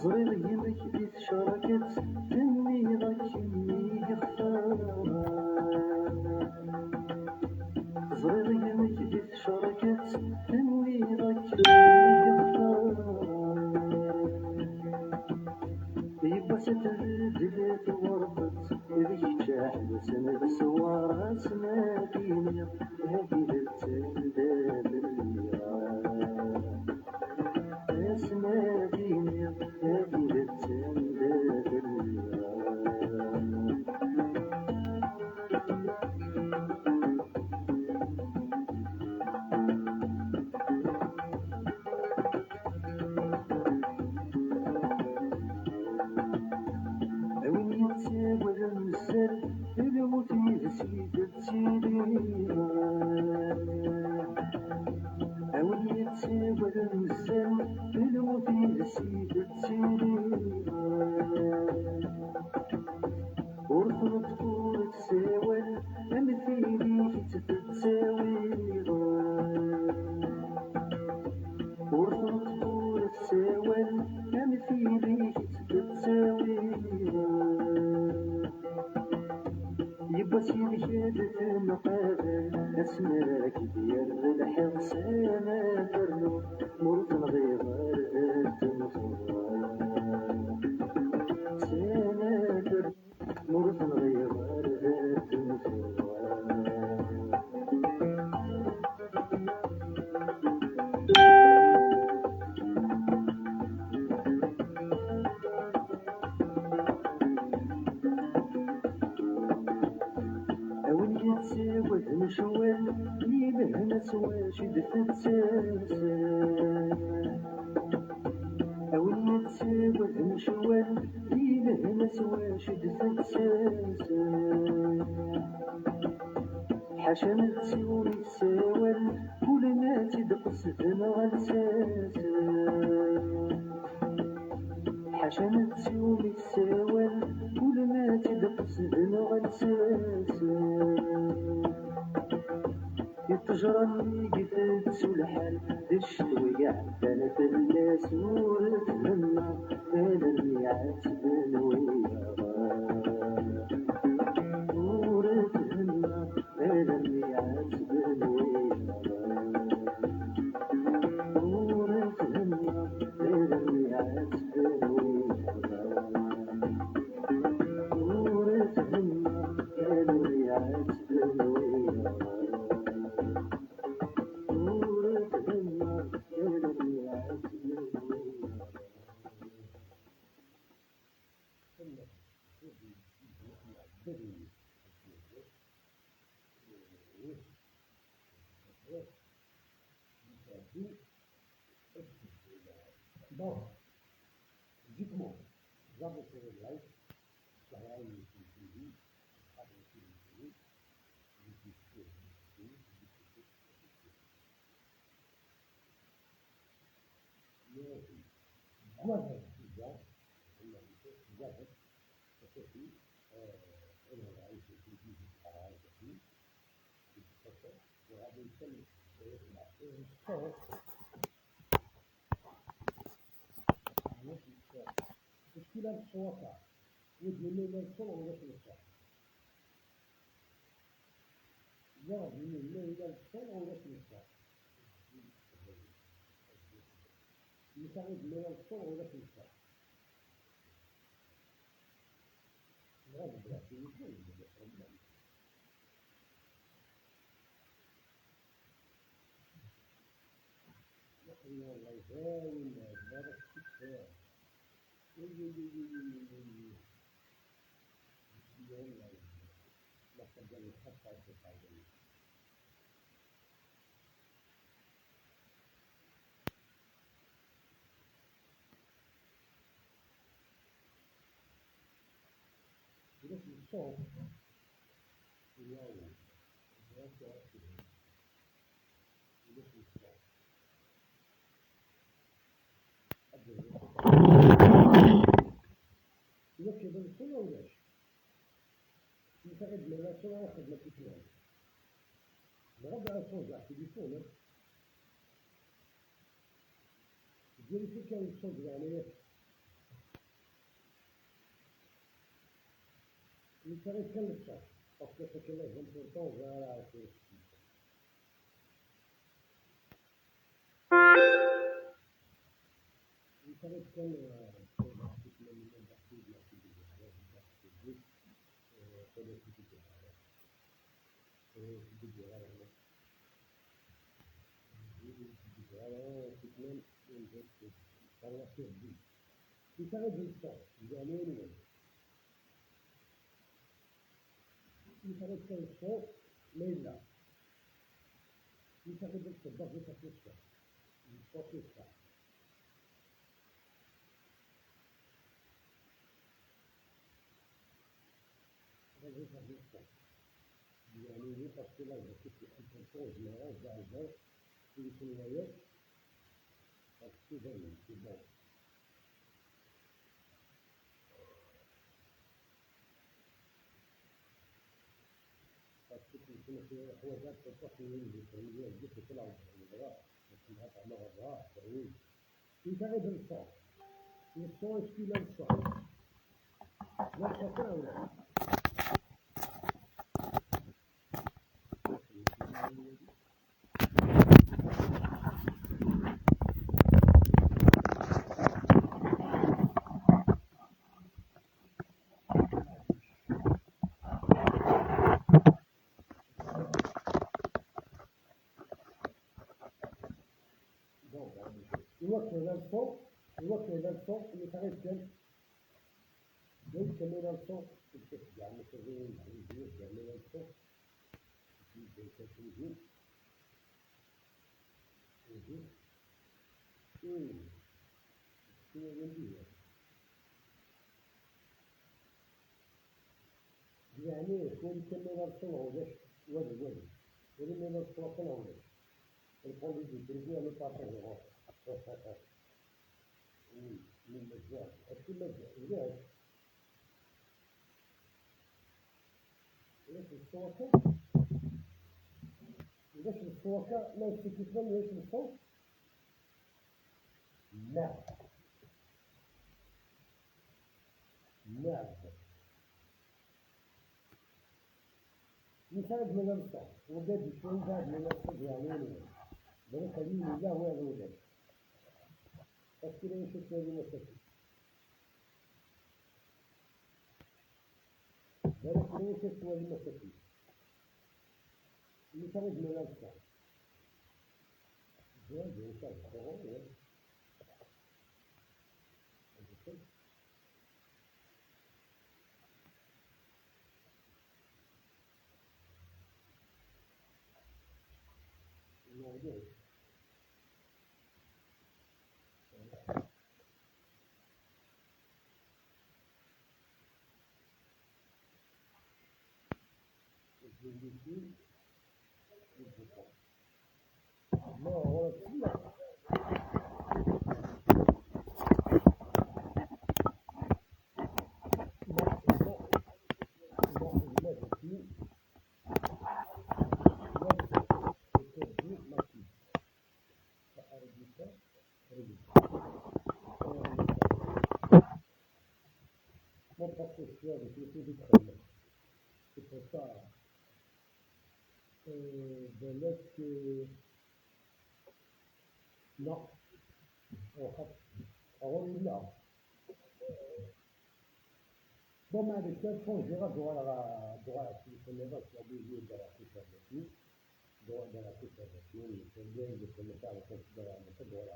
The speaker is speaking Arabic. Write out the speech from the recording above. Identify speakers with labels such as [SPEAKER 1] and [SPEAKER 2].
[SPEAKER 1] ظرير يمك في شراكت تني ضكني يختار ظرير يمك في شراكت تني ضكني يختار يبا ستردلت وربت ذيك جاحد سند سوارة سناديني هذه للتنداب سناديني هذه للتنداب أوين يتساوى المزال الموت يزيد التيريرا أوين يتساوى المزال الموت يزيد التيريرا ورث طول تساوى أمثيلي تتساويرا ورث طول تساوى أمثيلي تتساويرا يبا سيدي شادت المقابل أسماك ديال الحصانة فرنو مرت الغيغار تنصران سنة مرت الغيغار تنصران أوين يتساوى المشوال يلهنا سوا شدة تساسا أوين يتساوى المشوال يلهنا سوا شدة تساسا حاشا نتساوى يتساوى كل ما تدقس ذنا غلساسا حاشا نتساوى يتساوى كل ما تدقس ذنا غلساسا يتجرني قفلت سلحان الشتوية عبانة فلاس ورث لنا أنا الميعاد بنوية ورث لنا أنا الميعاد بنوية ورث لنا أنا الميعاد بنوية ورث لنا أنا الميعاد بنوية
[SPEAKER 2] Bon, dites-moi, vous avez fait le live, vous avez une suivi, avec une suivi, vous discutez, mais Gouavet, déjà, on a dit que Gouavet, c'est aussi, on a été suivi du travail aussi, et tout ça, vous avez une seule, مشكلة الصوافة يدلوا لنا الصوم ولا الصوم يعرف من إلى الصوم ولا الصوم يساعد لنا الصوم ولا الصوم هذا بلا شيء يكون والله يداوم هذا الشيء لا تبدأ حتى تتعلم ولكن الصوت يواو ولكن الصوت يكتب الصوت ولاش يساعد من الصوت ياخذ ما تسمعش بغض على الصوت على التليفون ديري كان الصوت يعني il serait quel sens? Parce que c'est que là, j'aime tout le temps, voilà, c'est il serait quel article le même parti de la publication, politique, il serait du sens, il y a le il serait quel sens, mais là, il serait de se baser sur ça, il faut que ça. يعني parce que là, je sais que c'est un général, j'arrive, il faut le voyer, parce que c'est bon. Parce que هو ذاك الفصل اللي يجي في العمر il va par là, oui. Il s'arrête de le sang. Le sang, est-ce qu'il a le sang? Là, chacun, là. Donc, une fois qu'il a le sang, il s'arrête de donc, il met dans le sang, il fait garder ce jour, il met dans le sang, il fait quelques jours, يعني يكون كمل الصنع وجش وجه ولما نصنع صنع وجش القول دي ترجع لطاقة الغاء من مجال أكل مجال ليش الصوكة ليش الصوكة لا يستكتبون ليش الصوت لا يساعد من الصوت وجد شوي بعد من الصوت يعني بل خليل الله ولا وجد بس كده يشوف لي المسكين بل كده يشوف لي المسكين يساعد من الصوت جواب يساعد هو الموضوع لا هو c'est pour ça بلاك لا أقول لا bon mais avec quel fond je dois la obligé de la conservation de la conservation il faut bien de se mettre à la considération de la